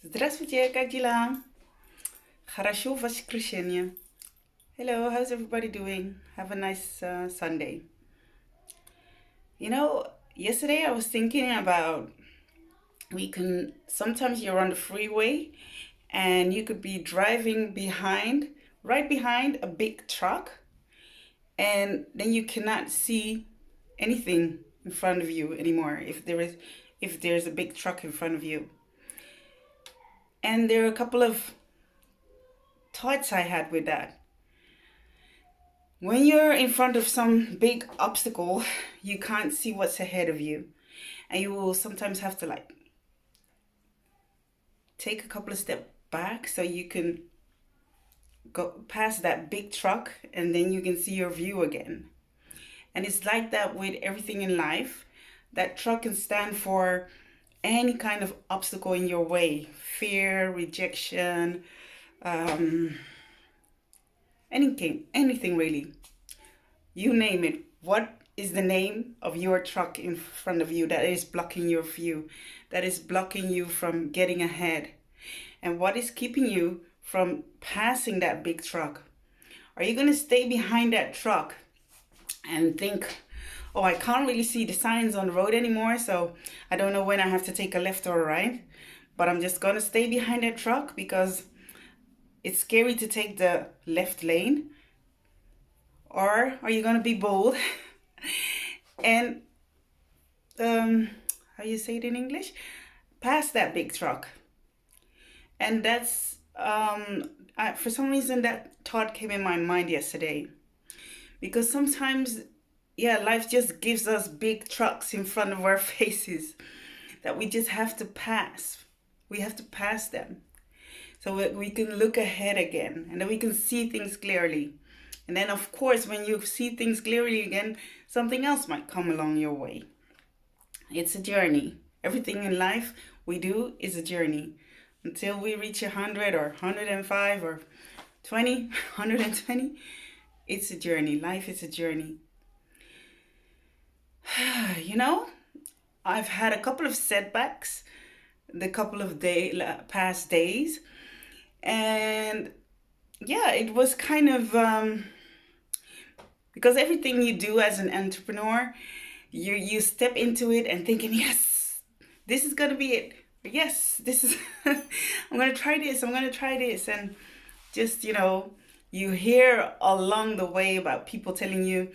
Здравствуйте, как дела? Хорошо, ваше воскресенье. Hello, how's everybody doing? Have a nice Sunday. You know, yesterday I was thinking about sometimes you're on the freeway and you could be driving right behind a big truck, and then you cannot see anything in front of you anymore if there's a big truck in front of you. And there are a couple of thoughts I had with that. When you're in front of some big obstacle, you can't see what's ahead of you. And you will sometimes have to take a couple of steps back so you can go past that big truck and then you can see your view again. And it's like that with everything in life. That truck can stand for any kind of obstacle in your way: fear, rejection, um, anything really. You name it. What is the name of your truck in front of you that is blocking your view, that is blocking you from getting ahead? And what is keeping you from passing that big truck? Are you going to stay behind that truck and think, oh, I can't really see the signs on the road anymore, so I don't know when I have to take a left or a right, but I'm just going to stay behind that truck because it's scary to take the left lane? Or are you going to be bold and, how you say it in English? Pass that big truck? And for some reason, that thought came in my mind yesterday. Because sometimes, yeah, life just gives us big trucks in front of our faces that we just have to pass. We have to pass them so we can look ahead again and then we can see things clearly. And then, of course, when you see things clearly again, something else might come along your way. It's a journey. Everything in life we do is a journey. Until we reach 100 or 105 or 20, 120, it's a journey. Life is a journey. You know, I've had a couple of setbacks the couple of past days. And yeah, it was kind of because everything you do as an entrepreneur, you step into it and thinking, yes, this is gonna be it. Yes, this is I'm gonna try this. And just you hear along the way about people telling you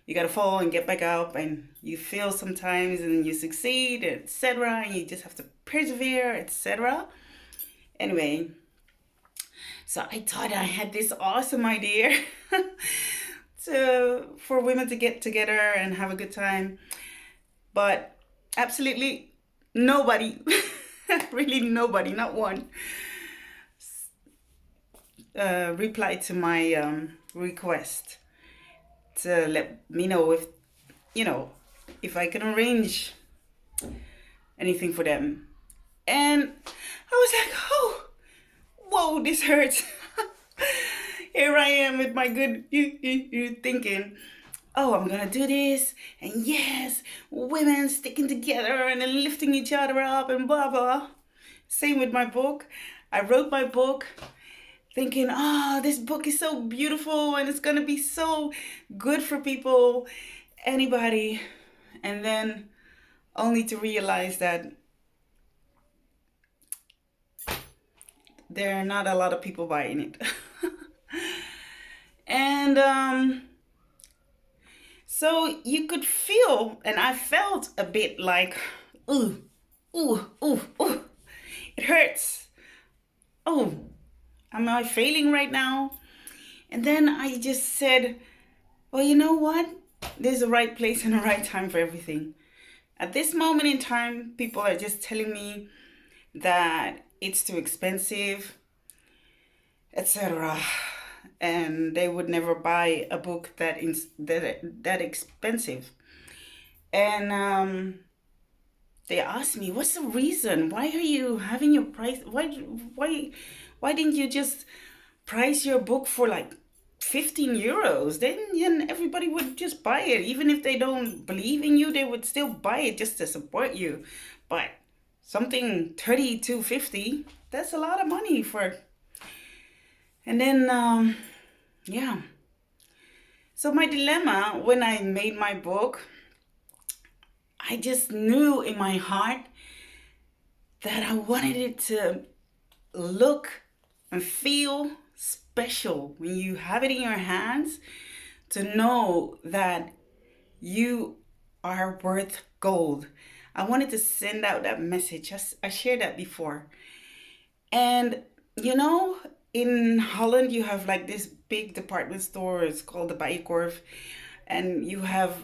you gotta fall and get back up, and you fail sometimes and you succeed, etc. And you just have to persevere, etc. Anyway, so I thought I had this awesome idea for women to get together and have a good time. But absolutely nobody, really nobody, not one, replied to my request to let me know if I can arrange anything for them. And I was like, oh, whoa, this hurts. Here I am with my good you thinking, oh, I'm gonna do this, and yes, women sticking together and then lifting each other up and blah blah. Same with my book. I wrote my book thinking, oh, this book is so beautiful and it's gonna be so good for people, anybody, and then only to realize that there are not a lot of people buying it. And so you could feel, and I felt a bit like, ooh, ooh, ooh, ooh, it hurts. Oh, am I failing right now? And then I just said, well, you know what? There's a right place and a right time for everything. At this moment in time, people are just telling me that it's too expensive, etc. And they would never buy a book that expensive. And they asked me, what's the reason? Why are you having your price? Why didn't you just price your book for like 15 euros? Then everybody would just buy it. Even if they don't believe in you, they would still buy it just to support you. But something 30 to 50, That's a lot of money for. And then, yeah. So my dilemma when I made my book, I just knew in my heart that I wanted it to look and feel special when you have it in your hands, to know that you are worth gold. I wanted to send out that message. I shared that before. And you know, in Holland, you have like this big department store. It's called the Bijenkorf, and you have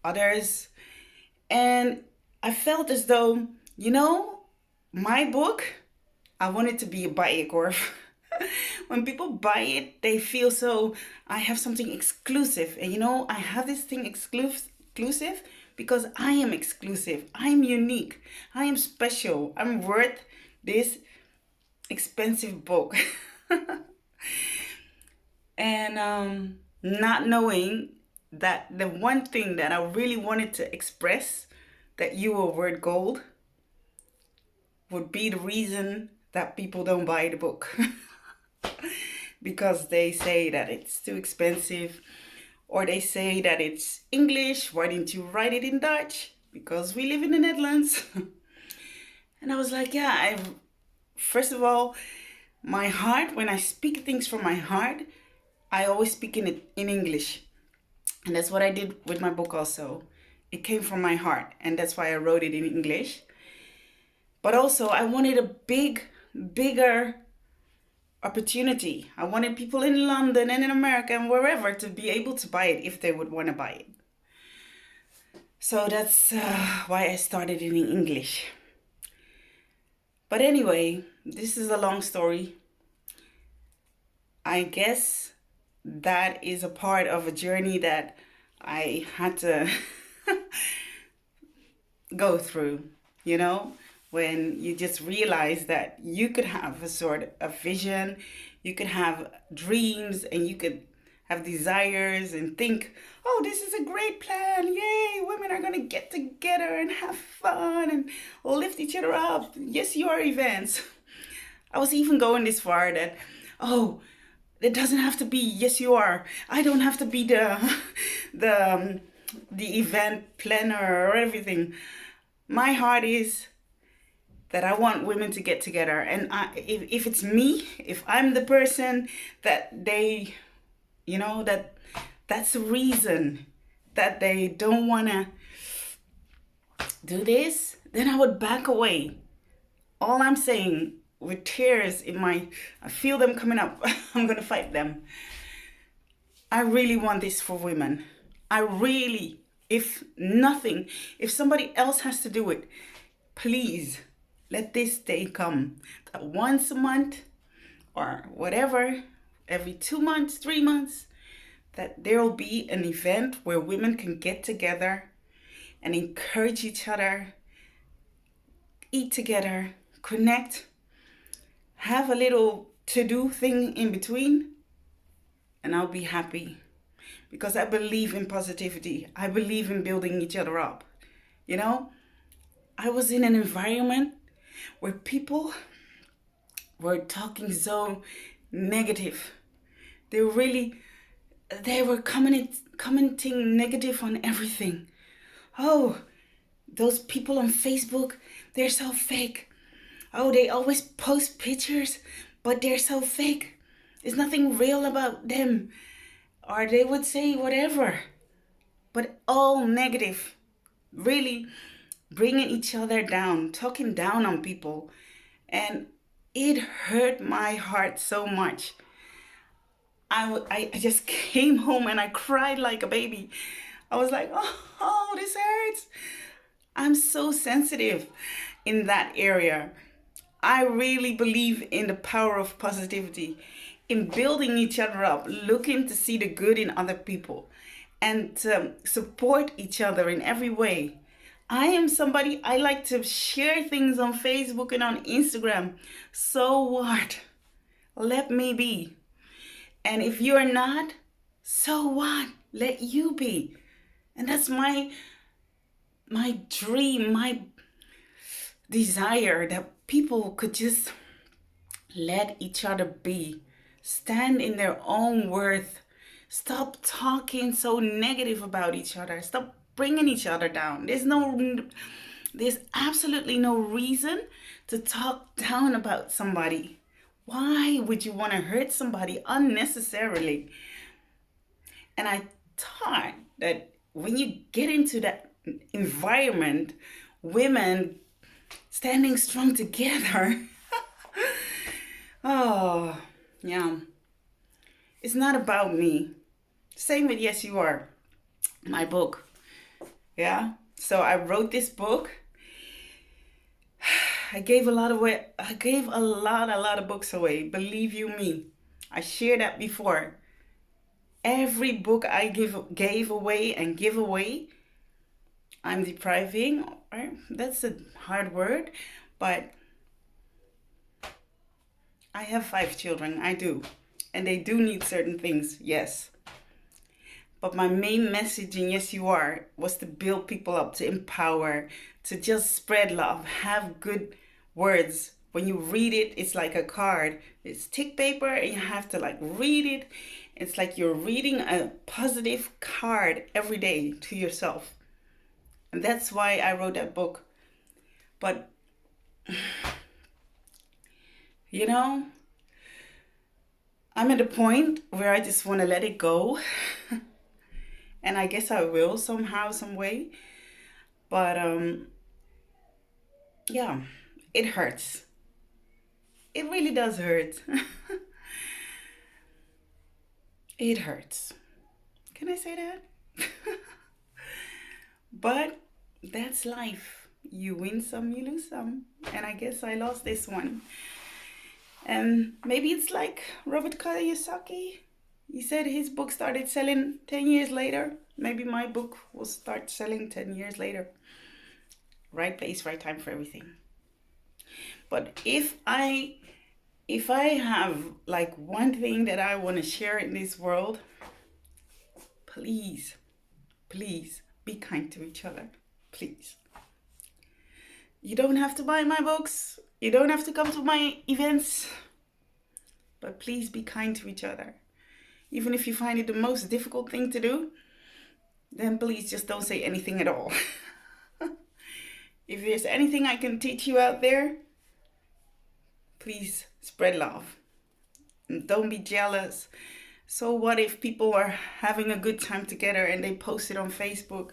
others. And I felt as though, you know, my book, I want it to be a Bijenkorf. When people buy it, they feel so, I have something exclusive. And you know, I have this thing exclusive because I am exclusive. I'm unique. I am special. I'm worth this expensive book. And not knowing that the one thing that I really wanted to express, that you were worth gold, would be the reason that people don't buy the book. Because they say that it's too expensive, or they say that it's English. Why didn't you write it in Dutch? Because we live in the Netherlands. And I was like, yeah, first of all, my heart, when I speak things from my heart, I always speak in English. And that's what I did with my book also. It came from my heart, and that's why I wrote it in English. But also, I wanted a bigger opportunity. I wanted people in London and in America and wherever to be able to buy it if they would want to buy it. So that's why I started it in English. But anyway, this is a long story. I guess that is a part of a journey that I had to go through, you know, when you just realize that you could have a sort of vision, you could have dreams, and you could have desires and think, oh, this is a great plan. Yay, women are going to get together and have fun and lift each other up. Yes, you are events. I was even going this far that, oh, it doesn't have to be yes you are. I don't have to be the event planner or everything. My heart is that I want women to get together, and if it's me, if I'm the person that they, you know, that's the reason that they don't want to do this, then I would back away. All I'm saying, with tears in my, I feel them coming up. I'm gonna fight them. I really want this for women. I really, if nothing, if somebody else has to do it, please let this day come. That once a month or whatever, every 2 months, 3 months, that there will be an event where women can get together and encourage each other, eat together, connect, have a little to-do thing in between, and I'll be happy. Because I believe in positivity. I believe in building each other up. You know, I was in an environment where people were talking so negative. They were commenting negative on everything. Oh, those people on Facebook, they're so fake. Oh, they always post pictures, but they're so fake. There's nothing real about them. Or they would say whatever, but all negative. Really bringing each other down, talking down on people. And it hurt my heart so much. I just came home and I cried like a baby. I was like, oh, this hurts. I'm so sensitive in that area. I really believe in the power of positivity, in building each other up, looking to see the good in other people, and to support each other in every way. I am somebody, I like to share things on Facebook and on Instagram. So what? Let me be. And if you're not, so what? Let you be. And that's my dream, my desire, that people could just Let each other be. Stand in their own worth. Stop talking so negative about each other. Stop bringing each other down. There's absolutely no reason to talk down about somebody. Why would you want to hurt somebody unnecessarily? And I thought that when you get into that environment, women standing strong together, oh, yeah, it's not about me. Same with Yes You Are, my book. Yeah. So I wrote this book. I gave a lot away. I gave a lot of books away. Believe you me. I shared that before. Every book I gave away and give away, I'm depriving. Right? That's a hard word, but I have 5 children. I do. And they do need certain things, yes. But my main message in Yes You Are was to build people up, to empower, to just spread love, have good words. When you read it, it's like a card. It's thick paper and you have to like read it. It's like you're reading a positive card every day to yourself. And that's why I wrote that book. But, you know, I'm at a point where I just want to let it go. And I guess I will somehow, some way. But yeah, it hurts. It really does hurt. It hurts. Can I say that? But that's life. You win some, you lose some. And I guess I lost this one. And maybe it's like Robert Kiyosaki. He said his book started selling 10 years later. Maybe my book will start selling 10 years later. Right place, right time for everything. But if I have like one thing that I want to share in this world, please be kind to each other. Please. You don't have to buy my books. You don't have to come to my events. But please be kind to each other. Even if you find it the most difficult thing to do, then please just don't say anything at all. If there's anything I can teach you out there, please spread love. And don't be jealous. So what if people are having a good time together and they post it on Facebook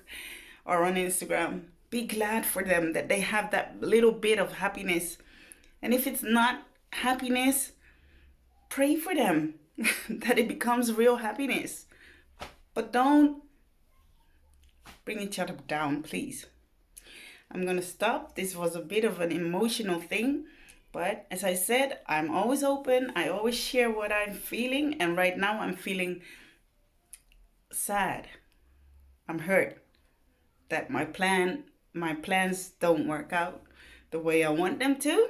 or on Instagram? Be glad for them that they have that little bit of happiness. And if it's not happiness, pray for them that it becomes real happiness. But don't bring each other down, please. I'm going to stop. This was a bit of an emotional thing. But as I said, I'm always open. I always share what I'm feeling. And right now I'm feeling sad. I'm hurt that my plans don't work out the way I want them to.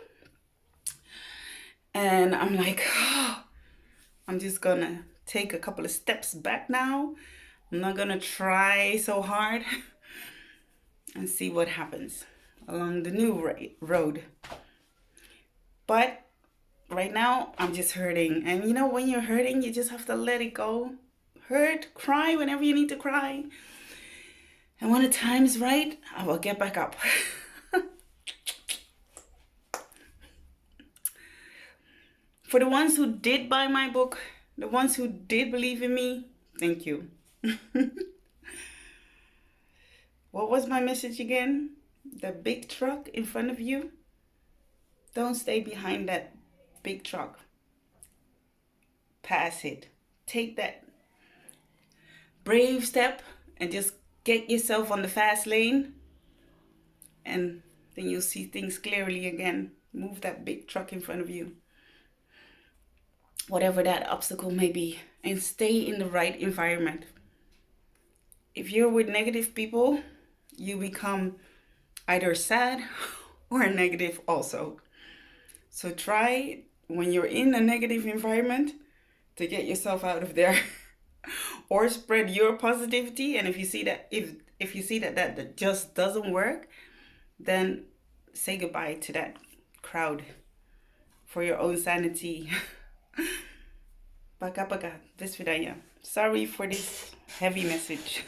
And I'm like, oh, I'm just going to take a couple of steps back now. I'm not going to try so hard and see what happens along the new road. But right now, I'm just hurting. And you know, when you're hurting, you just have to let it go. Hurt, cry whenever you need to cry. And when the time's right, I will get back up. For the ones who did buy my book, the ones who did believe in me, thank you. What was my message again? The big truck in front of you? Don't stay behind that big truck. Pass it. Take that brave step and just get yourself on the fast lane. And then you'll see things clearly again. Move that big truck in front of you. Whatever that obstacle may be. And stay in the right environment. If you're with negative people, you become either sad or negative also. So try, when you're in a negative environment, to get yourself out of there. Or spread your positivity. And if you see that if you see that just doesn't work, then say goodbye to that crowd for your own sanity. Paka paka. This vidaya. Sorry for this heavy message.